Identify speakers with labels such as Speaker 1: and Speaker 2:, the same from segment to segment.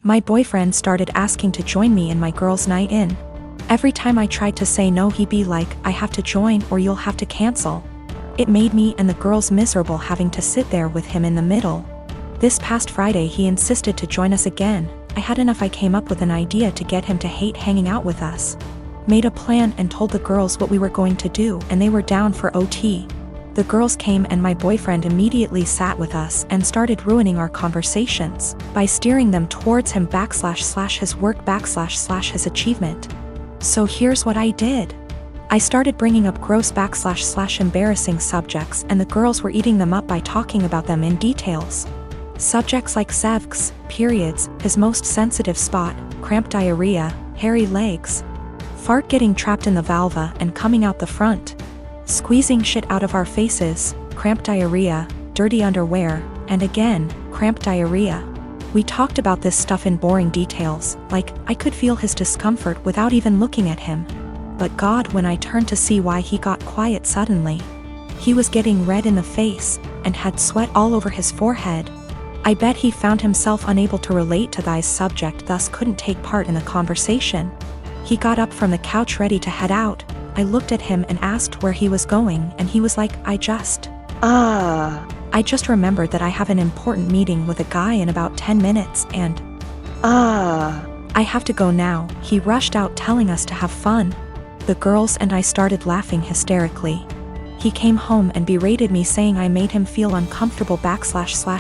Speaker 1: My boyfriend started asking to join me in my girls' night in. Every time I tried to say no, he'd be like, "I have to join or you'll have to cancel." It made me and the girls miserable having to sit there with him in the middle. This past Friday he insisted to join us again. I had enough. I came up with an idea to get him to hate hanging out with us. Made a plan and told the girls what we were going to do, and they were down for OT. The girls came and my boyfriend immediately sat with us and started ruining our conversations by steering them towards him / his work / his achievement. So here's what I did. I started bringing up gross / embarrassing subjects, and the girls were eating them up by talking about them in details. Subjects like sevks, periods, his most sensitive spot, cramp diarrhea, hairy legs, fart getting trapped in the vulva and coming out the front, squeezing shit out of our faces, cramp diarrhea, dirty underwear, and again, cramp diarrhea. We talked about this stuff in boring details, like, I could feel his discomfort without even looking at him. But God, when I turned to see why, he got quiet suddenly. He was getting red in the face, and had sweat all over his forehead. I bet he found himself unable to relate to this subject, thus couldn't take part in the conversation. He got up from the couch ready to head out. I looked at him and asked where he was going, and he was like, I just remembered that I have an important meeting with a guy in about 10 minutes and I have to go now. He rushed out telling us to have fun. The girls and I started laughing hysterically. He came home and berated me, saying I made him feel uncomfortable /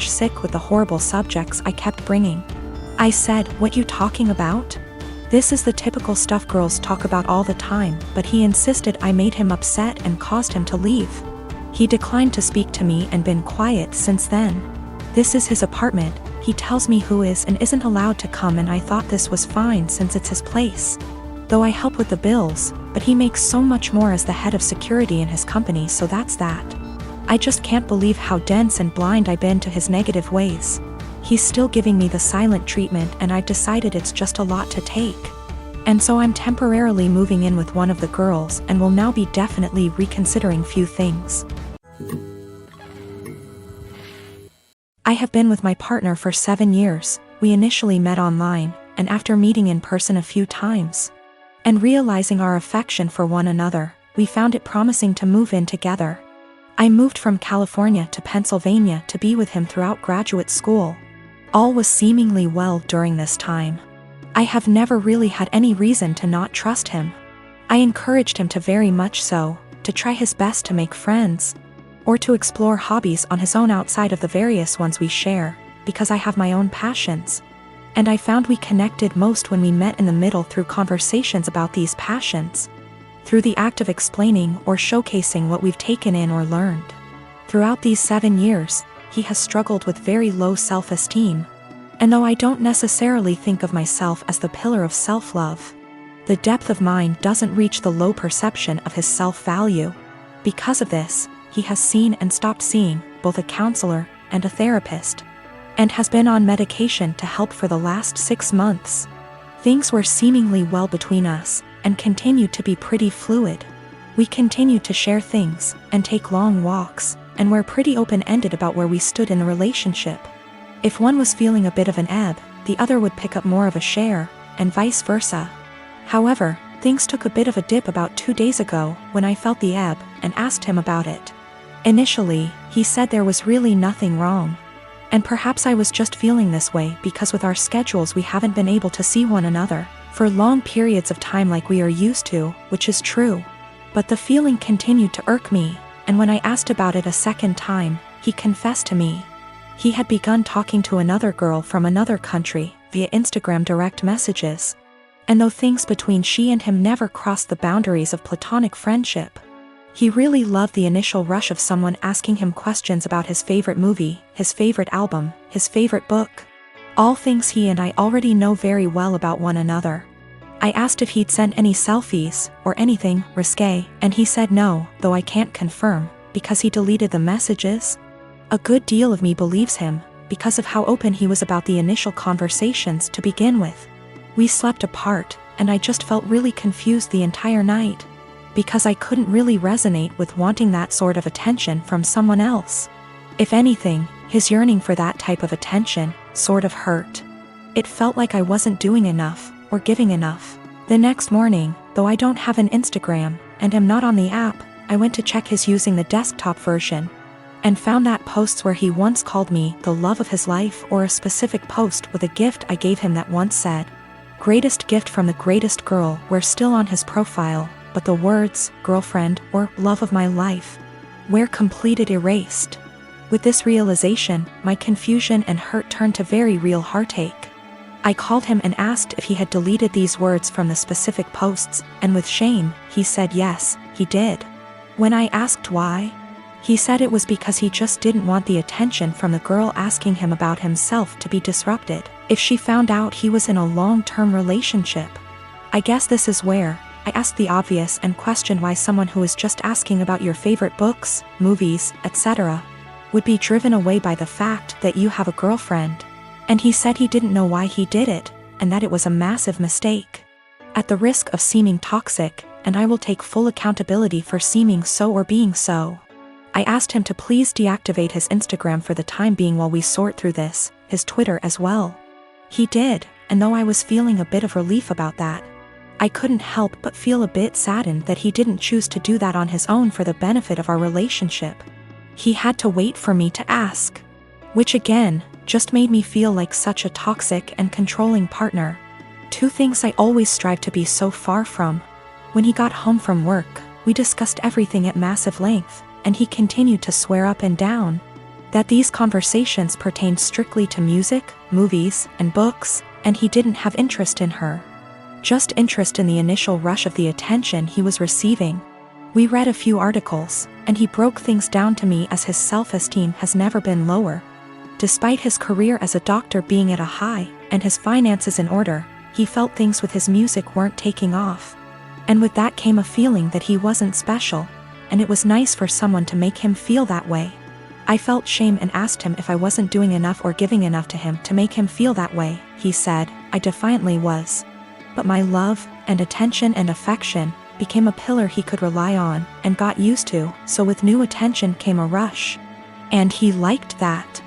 Speaker 1: sick with the horrible subjects I kept bringing. I said, what you talking about? This is the typical stuff girls talk about all the time, but he insisted I made him upset and caused him to leave. He declined to speak to me and been quiet since then. This is his apartment. He tells me who is and isn't allowed to come, and I thought this was fine since it's his place. Though I help with the bills, but he makes so much more as the head of security in his company, so that's that. I just can't believe how dense and blind I've been to his negative ways. He's still giving me the silent treatment, and I've decided it's just a lot to take. And so I'm temporarily moving in with one of the girls and will now be definitely reconsidering few things. I have been with my partner for 7 years. We initially met online, and after meeting in person a few times and realizing our affection for one another, we found it promising to move in together. I moved from California to Pennsylvania to be with him throughout graduate school. All was seemingly well during this time. I have never really had any reason to not trust him. I encouraged him to, very much so, to try his best to make friends, or to explore hobbies on his own outside of the various ones we share, because I have my own passions. And I found we connected most when we met in the middle through conversations about these passions, through the act of explaining or showcasing what we've taken in or learned. Throughout these 7 years, he has struggled with very low self-esteem. And though I don't necessarily think of myself as the pillar of self-love, the depth of mine doesn't reach the low perception of his self-value. Because of this, he has seen and stopped seeing both a counselor and a therapist, and has been on medication to help for the last 6 months. Things were seemingly well between us, and continued to be pretty fluid. We continued to share things, and take long walks, and were pretty open-ended about where we stood in the relationship. If one was feeling a bit of an ebb, the other would pick up more of a share, and vice versa. However, things took a bit of a dip about 2 days ago when I felt the ebb and asked him about it. Initially, he said there was really nothing wrong. And perhaps I was just feeling this way because with our schedules we haven't been able to see one another for long periods of time like we are used to, which is true. But the feeling continued to irk me, and when I asked about it a second time, he confessed to me he had begun talking to another girl from another country via Instagram direct messages. And though things between she and him never crossed the boundaries of platonic friendship, he really loved the initial rush of someone asking him questions about his favorite movie, his favorite album, his favorite book. All things he and I already know very well about one another. I asked if he'd sent any selfies, or anything risque, and he said no, though I can't confirm, because he deleted the messages. A good deal of me believes him, because of how open he was about the initial conversations to begin with. We slept apart, and I just felt really confused the entire night, because I couldn't really resonate with wanting that sort of attention from someone else. If anything, his yearning for that type of attention sort of hurt. It felt like I wasn't doing enough, or giving enough. The next morning, though I don't have an Instagram, and am not on the app, I went to check his using the desktop version, and found that posts where he once called me the love of his life, or a specific post with a gift I gave him that once said, "Greatest gift from the greatest girl," were still on his profile, but the words, "girlfriend," or "love of my life," were completed erased. With this realization, my confusion and hurt turned to very real heartache. I called him and asked if he had deleted these words from the specific posts, and with shame, he said yes, he did. When I asked why, he said it was because he just didn't want the attention from the girl asking him about himself to be disrupted if she found out he was in a long-term relationship. I guess this is where I asked the obvious and questioned why someone who is just asking about your favorite books, movies, etc., would be driven away by the fact that you have a girlfriend. And he said he didn't know why he did it, and that it was a massive mistake. At the risk of seeming toxic, and I will take full accountability for seeming so or being so, I asked him to please deactivate his Instagram for the time being while we sort through this, his Twitter as well. He did, and though I was feeling a bit of relief about that, I couldn't help but feel a bit saddened that he didn't choose to do that on his own for the benefit of our relationship. He had to wait for me to ask. Which again, just made me feel like such a toxic and controlling partner. Two things I always strive to be so far from. When he got home from work, we discussed everything at massive length, and he continued to swear up and down that these conversations pertained strictly to music, movies, and books, and he didn't have interest in her. Just interest in the initial rush of the attention he was receiving. We read a few articles, and he broke things down to me as his self-esteem has never been lower. Despite his career as a doctor being at a high, and his finances in order, he felt things with his music weren't taking off. And with that came a feeling that he wasn't special, and it was nice for someone to make him feel that way. I felt shame and asked him if I wasn't doing enough or giving enough to him to make him feel that way. He said, I defiantly was. But my love, and attention and affection, became a pillar he could rely on, and got used to, so with new attention came a rush. And he liked that.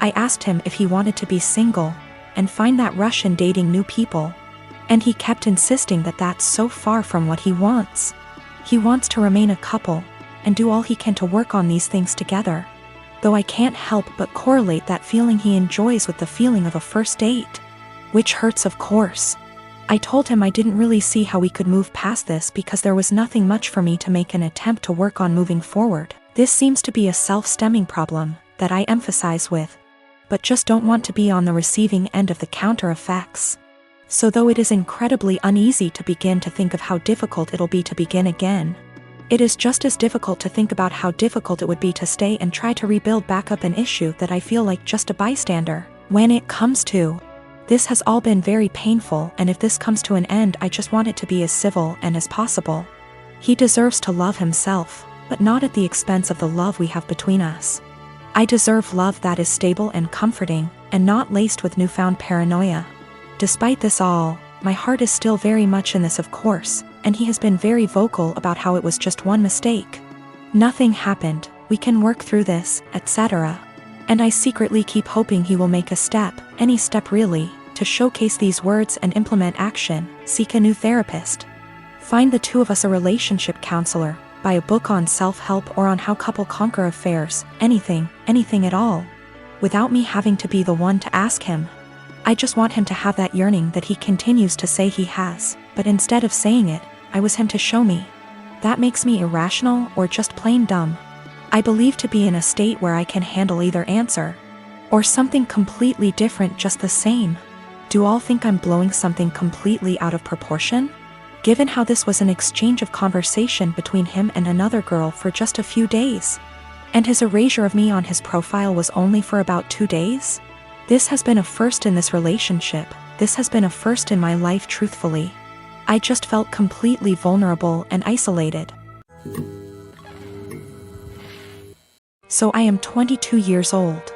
Speaker 1: I asked him if he wanted to be single, and find that rush in dating new people. And he kept insisting that that's so far from what he wants. He wants to remain a couple, and do all he can to work on these things together. Though I can't help but correlate that feeling he enjoys with the feeling of a first date. Which hurts, of course. I told him I didn't really see how we could move past this because there was nothing much for me to make an attempt to work on moving forward. This seems to be a self-stemming problem that I emphasize with, but just don't want to be on the receiving end of the counter effects. So though it is incredibly uneasy to begin to think of how difficult it'll be to begin again, it is just as difficult to think about how difficult it would be to stay and try to rebuild back up an issue that I feel like just a bystander. When it comes to this has all been very painful, and if this comes to an end, I just want it to be as civil and as possible. He deserves to love himself, but not at the expense of the love we have between us. I deserve love that is stable and comforting, and not laced with newfound paranoia. Despite this all, my heart is still very much in this, of course, and he has been very vocal about how it was just one mistake. Nothing happened, we can work through this, etc. And I secretly keep hoping he will make a step, any step really, to showcase these words and implement action, seek a new therapist. Find the two of us a relationship counselor, buy a book on self-help or on how couple conquer affairs, anything at all. Without me having to be the one to ask him. I just want him to have that yearning that he continues to say he has, but instead of saying it, I was him to show me. That makes me irrational or just plain dumb. I believe to be in a state where I can handle either answer, or something completely different just the same. Do all think I'm blowing something completely out of proportion? Given how this was an exchange of conversation between him and another girl for just a few days, and his erasure of me on his profile was only for about 2 days? This has been a first in this relationship, this has been a first in my life, truthfully. I just felt completely vulnerable and isolated. So I am 22 years old.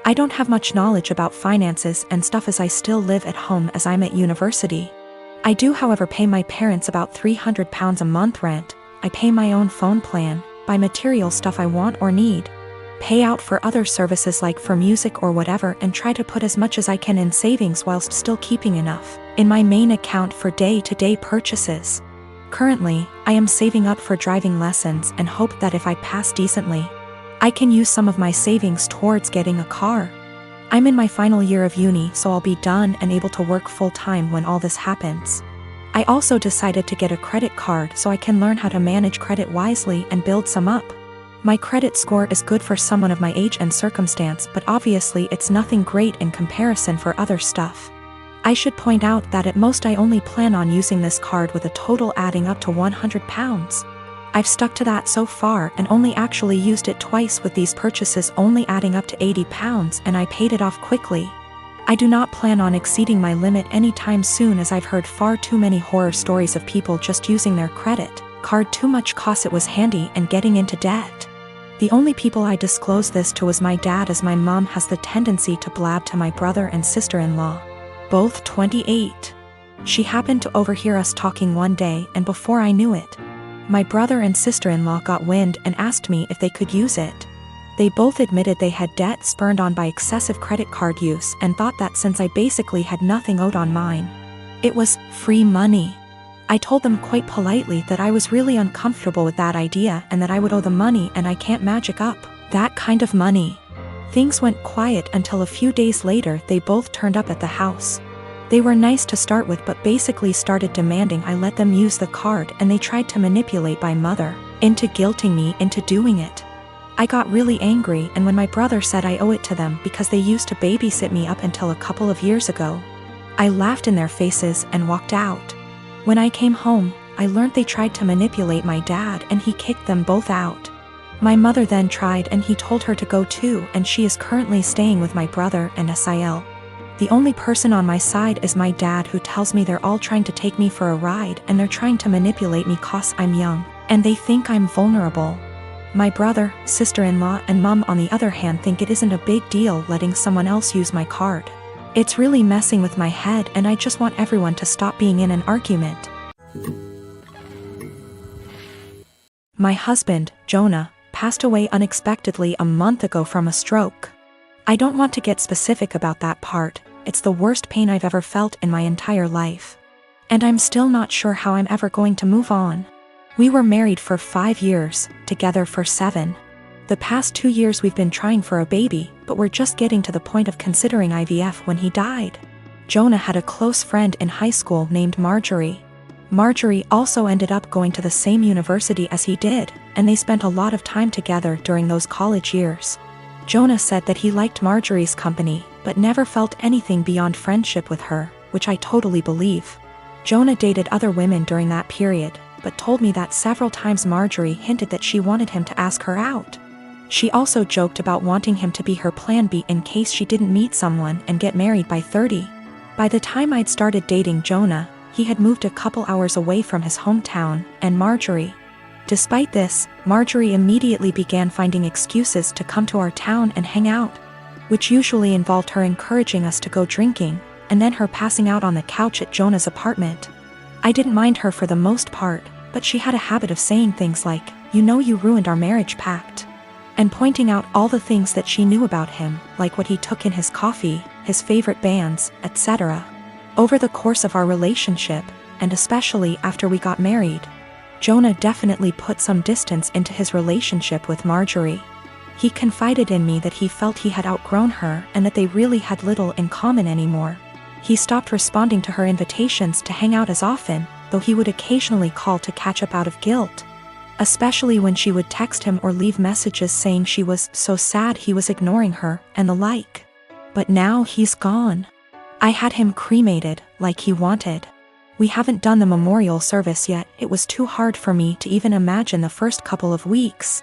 Speaker 1: I don't have much knowledge about finances and stuff as I still live at home as I'm at university. I do however pay my parents about £300 a month rent, I pay my own phone plan, buy material stuff I want or need. pay out for other services like for music or whatever, and try to put as much as I can in savings whilst still keeping enough in my main account for day-to-day purchases. Currently, I am saving up for driving lessons and hope that if I pass decently, I can use some of my savings towards getting a car. I'm in my final year of uni, so I'll be done and able to work full-time when all this happens. I also decided to get a credit card so I can learn how to manage credit wisely and build some up. My credit score is good for someone of my age and circumstance, but obviously it's nothing great in comparison for other stuff. I should point out that at most I only plan on using this card with a total adding up to £100. I've stuck to that so far and only actually used it twice, with these purchases only adding up to £80, and I paid it off quickly. I do not plan on exceeding my limit anytime soon, as I've heard far too many horror stories of people just using their credit card too much cause it was handy and getting into debt. The only people I disclose this to was my dad, as my mom has the tendency to blab to my brother and sister-in-law, both 28. She happened to overhear us talking one day, and before I knew it, my brother and sister-in-law got wind and asked me if they could use it. They both admitted they had debt spurred on by excessive credit card use and thought that since I basically had nothing owed on mine, it was free money. I told them quite politely that I was really uncomfortable with that idea and that I would owe the money, and I can't magic up that kind of money. Things went quiet until a few days later they both turned up at the house. They were nice to start with, but basically started demanding I let them use the card, and they tried to manipulate my mother into guilting me into doing it. I got really angry, and when my brother said I owe it to them because they used to babysit me up until a couple of years ago, I laughed in their faces and walked out. When I came home, I learned they tried to manipulate my dad and he kicked them both out. My mother then tried and he told her to go too, and she is currently staying with my brother and Sil. The only person on my side is my dad, who tells me they're all trying to take me for a ride and they're trying to manipulate me cause I'm young and they think I'm vulnerable. My brother, sister-in-law and mom on the other hand think it isn't a big deal letting someone else use my card. It's really messing with my head, and I just want everyone to stop being in an argument. My husband, Jonah, passed away unexpectedly a month ago from a stroke. I don't want to get specific about that part. It's the worst pain I've ever felt in my entire life. And I'm still not sure how I'm ever going to move on. We were married for 5 years, together for 7. The past 2 years we've been trying for a baby, but we're just getting to the point of considering IVF when he died. Jonah had a close friend in high school named Marjorie. Marjorie also ended up going to the same university as he did, and they spent a lot of time together during those college years. Jonah said that he liked Marjorie's company, but never felt anything beyond friendship with her, which I totally believe. Jonah dated other women during that period, but told me that several times Marjorie hinted that she wanted him to ask her out. She also joked about wanting him to be her plan B in case she didn't meet someone and get married by 30. By the time I'd started dating Jonah, he had moved a couple hours away from his hometown, and Marjorie. Despite this, Marjorie immediately began finding excuses to come to our town and hang out, which usually involved her encouraging us to go drinking, and then her passing out on the couch at Jonah's apartment. I didn't mind her for the most part, but she had a habit of saying things like, "You know you ruined our marriage pact," and pointing out all the things that she knew about him, like what he took in his coffee, his favorite bands, etc. Over the course of our relationship, and especially after we got married, Jonah definitely put some distance into his relationship with Marjorie. He confided in me that he felt he had outgrown her and that they really had little in common anymore. He stopped responding to her invitations to hang out as often, though he would occasionally call to catch up out of guilt, especially when she would text him or leave messages saying she was so sad he was ignoring her and the like. But now he's gone. I had him cremated, like he wanted. We haven't done the memorial service yet. It was too hard for me to even imagine the first couple of weeks.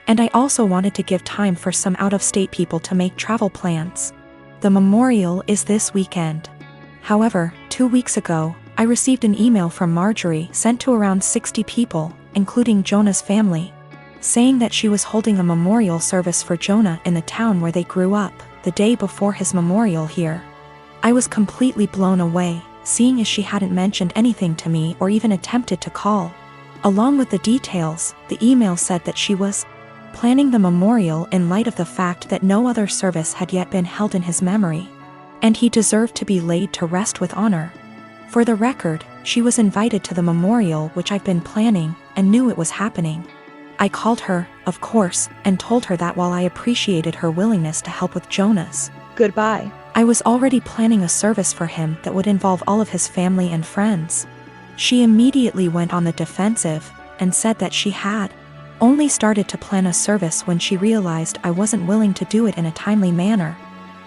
Speaker 1: And I also wanted to give time for some out-of-state people to make travel plans. The memorial is this weekend. However, 2 weeks ago, I received an email from Marjorie sent to around 60 people, including Jonah's family, saying that she was holding a memorial service for Jonah in the town where they grew up, the day before his memorial here. I was completely blown away, seeing as she hadn't mentioned anything to me or even attempted to call. Along with the details, the email said that she was planning the memorial in light of the fact that no other service had yet been held in his memory, and he deserved to be laid to rest with honor. For the record, she was invited to the memorial, which I've been planning, and knew it was happening. I called her, of course, and told her that while I appreciated her willingness to help with Jonah's goodbye, I was already planning a service for him that would involve all of his family and friends. She immediately went on the defensive, and said that she had only started to plan a service when she realized I wasn't willing to do it in a timely manner.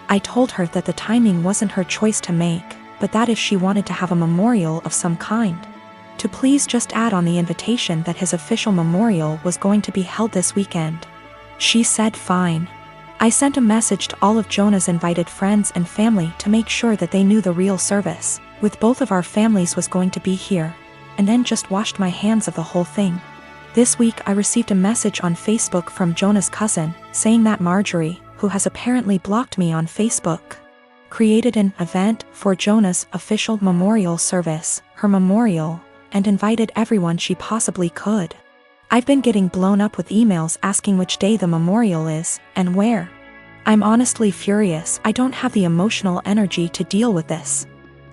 Speaker 1: I told her that the timing wasn't her choice to make, but that if she wanted to have a memorial of some kind, to please just add on the invitation that his official memorial was going to be held this weekend. She said fine. I sent a message to all of Jonah's invited friends and family to make sure that they knew the real service, with both of our families, was going to be here, and then just washed my hands of the whole thing. This week I received a message on Facebook from Jonah's cousin, saying that Marjorie, who has apparently blocked me on Facebook, created an event for Jonah's official memorial service, her memorial, and invited everyone she possibly could. I've been getting blown up with emails asking which day the memorial is, and where. I'm honestly furious. I don't have the emotional energy to deal with this.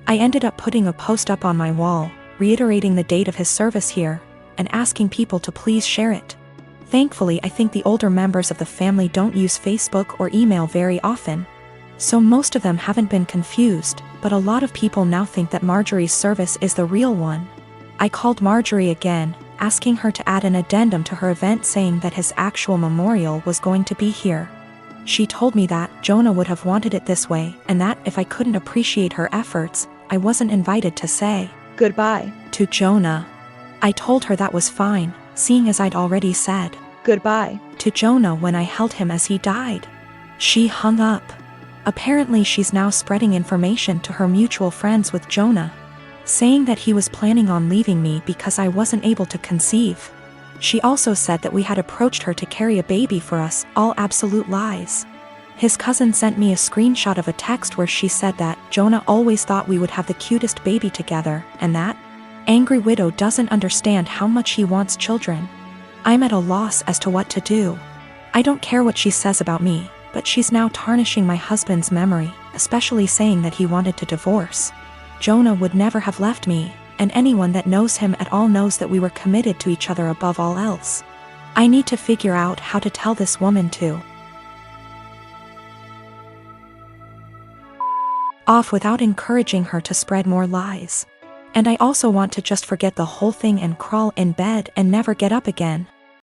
Speaker 1: I ended up putting a post up on my wall, reiterating the date of his service here, and asking people to please share it. Thankfully, I think the older members of the family don't use Facebook or email very often, so most of them haven't been confused, but a lot of people now think that Marjorie's service is the real one. I called Marjorie again, asking her to add an addendum to her event saying that his actual memorial was going to be here. She told me that Jonah would have wanted it this way, and that if I couldn't appreciate her efforts, I wasn't invited to say goodbye to Jonah. I told her that was fine, seeing as I'd already said goodbye to Jonah when I held him as he died. She hung up. Apparently she's now spreading information to her mutual friends with Jonah, saying that he was planning on leaving me because I wasn't able to conceive. She also said that we had approached her to carry a baby for us, all absolute lies. His cousin sent me a screenshot of a text where she said that Jonah always thought we would have the cutest baby together, and that angry widow doesn't understand how much he wants children. I'm at a loss as to what to do. I don't care what she says about me, but she's now tarnishing my husband's memory, especially saying that he wanted to divorce. Jonah would never have left me, and anyone that knows him at all knows that we were committed to each other above all else. I need to figure out how to tell this woman to off without encouraging her to spread more lies. And I also want to just forget the whole thing and crawl in bed and never get up again.